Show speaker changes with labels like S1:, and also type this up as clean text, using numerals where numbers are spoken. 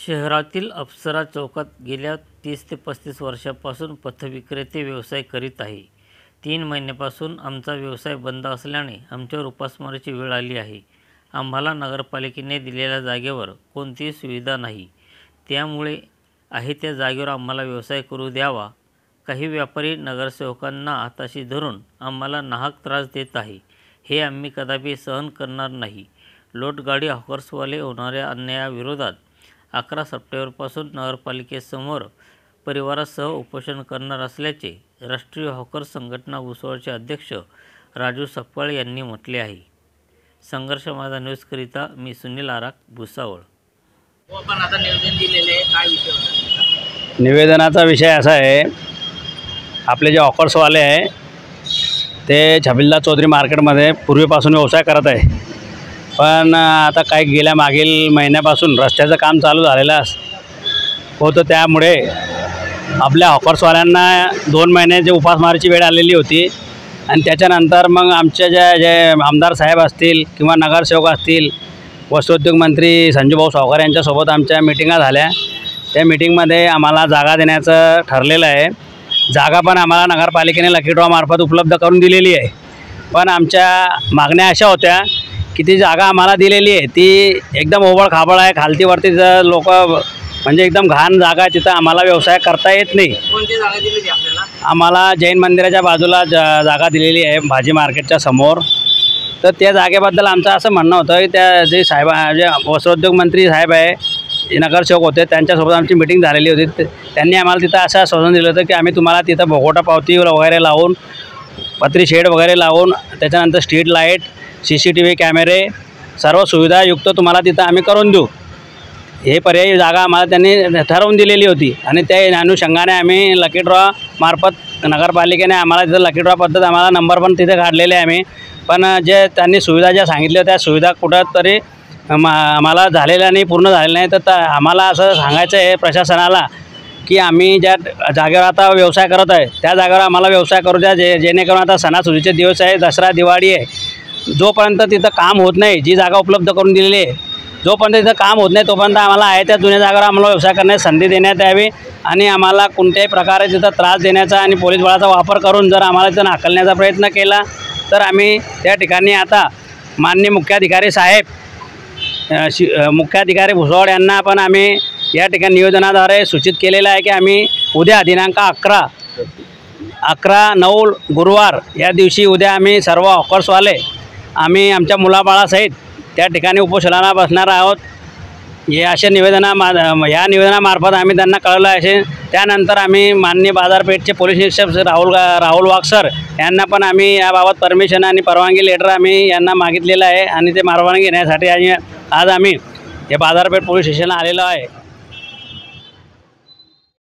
S1: शहरातील अप्सरा चौकात गेल्या 30 ते 35 वर्षांपासून पथविक्रेते व्यवसाय करीत आहे. 3 महिन्यांपासून आमचा व्यवसाय बंद असल्याने आमच्यावर उपासमारीची वेळ आली आहे. आम्हाला नगरपालिकेने दिलेल्या जागेवर कोणतीही सुविधा नाही. त्यामुळे आहे त्या जागेवर आम्हाला व्यवसाय करू द्यावा. काही व्यापारी नगरसेवकांना हाताशी धरून आम्हाला नाहक त्रास देत आहे. हे आम्ही कदापि सहन करणार नाही. लोटगाडी हॉकर्सवाले होणाऱ्या अन्यायाविरोधात 11 सप्टेंबरपासून नगरपालिकेसमोर परिवारासह उपोषण करणार असल्याचे राष्ट्रीय हॉकर्स संघटना भुसावळचे अध्यक्ष राजू सकपाळ यांनी म्हटले आहे. संघर्ष माझा न्यूजकरिता मी सुनील आराख, भुसावळ.
S2: आपण आता निवेदन दिलेले आहे, काय विषय होता?
S3: निवेदनाचा विषय असा आहे, आपले जे हॉकर्सवाले आहे ते छबिलदार चौधरी मार्केटमध्ये पूर्वीपासून व्यवसाय करत आहे. पण आता काही गेल्या मागील महिन्यापासून रस्त्याचं काम चालू झालेलं होतं. त्यामुळे आपल्या हॉकर्सवाल्यांना 2 महिने जे उपासमारीची वेळ आलेली होती आणि त्याच्यानंतर मग आमच्या जे आमदार साहेब असतील किंवा नगरसेवक असतील, वस्त्रोद्योग मंत्री संजूभाऊ सावकार यांच्यासोबत आमच्या मिटिंगा झाल्या. त्या मिटिंगमध्ये आम्हाला जागा देण्याचं ठरलेलं आहे. जागा पण आम्हाला नगरपालिकेने लकी ड्रॉ मार्फत उपलब्ध करून दिलेली आहे. पण आमच्या मागण्या अशा होत्या की ती जागा आम्हाला दिलेली आहे ती एकदम ओबळखाबळ आहे. खालतीवरती लोक म्हणजे एकदम घाण जागा आहे, तिथं आम्हाला व्यवसाय करता येत नाही.
S2: कोणती जागा दिलेली आपल्याला?
S3: आम्हाला जैन मंदिराच्या बाजूला जागा दिलेली आहे, भाजी मार्केटच्या समोर. तर त्या जागेबद्दल आमचं असं म्हणणं होतं की त्या जे साहेब जे वस्त्रोद्योग मंत्री साहेब आहे, नगरसेवक होते, त्यांच्यासोबत आमची मिटिंग झालेली होती. त्यांनी आम्हाला तिथं असं आश्वासन दिलं होतं की आम्ही तुम्हाला तिथं भोगोटा पावती वगैरे लावून, पत्री शेड वगैरे लावून, त्याच्यानंतर स्ट्रीट लाईट, CCTV कॅमेरे, सर्व सुविधायुक्त तुम्हाला तिथं आम्ही करून देऊ. हे पर्यायी जागा आम्हाला त्यांनी ठरवून दिलेली होती आणि त्या अनुषंगाने आम्ही लकी ड्रॉ मार्फत नगरपालिकेने आम्हाला तिथं लकी ड्रॉ पद्धत आम्हाला नंबर पण तिथे काढलेले आहे आम्ही. पण जे त्यांनी सुविधा ज्या सांगितल्या होत्या, त्या सुविधा कुठं तरी आम्हाला झालेल्या नाही, पूर्ण झालेल्या नाही. तर आम्हाला असं सांगायचं आहे प्रशासनाला की आम्ही ज्या जागेवर आता व्यवसाय करत आहे त्या जागेवर आम्हाला व्यवसाय करू द्या. जेणेकरून आता सणासुदीचे दिवस आहे, दसरा दिवाळी आहे, जोपर्यंत तिथं काम होत नाही, जी जागा उपलब्ध करून दिलेली आहे, जोपर्यंत तिथं काम होत नाही तोपर्यंत आम्हाला आहे त्या जुन्या जागेवर आम्हाला व्यवसाय करण्याची संधी देण्यात यावी. आणि आम्हाला कोणत्याही प्रकारे तिथं त्रास देण्याचा आणि पोलीस बळाचा वापर करून जर आम्हाला तिथं हाकलण्याचा प्रयत्न केला तर आम्ही त्या ठिकाणी आता माननीय मुख्याधिकारी साहेब, मुख्याधिकारी भुसावळ यांना पण आम्ही या ठिकाणी निवेदनाद्वारे सूचित केलेलं आहे की आम्ही उद्या दिनांक 11/9 गुरुवार या दिवशी उद्या आम्ही सर्व हॉकर्सवाले आम्ही आमच्या मुलाबाळासहित त्या ठिकाणी उपोषणाला बसणार आहोत. या निवेदनामार्फत आम्ही त्यांना कळवलं आहे. त्यानंतर आम्ही माननीय बाजारपेठचे पोलीस निरीक्षक राहुल वाघ सर यांना पण आम्ही याबाबत परमिशन आणि परवानगी लेटर आम्ही यांना मागितलेलं आहे आणि ते परवानगी घेण्यासाठी आज आम्ही हे बाजारपेठ पोलीस स्टेशनला आलेलो आहे.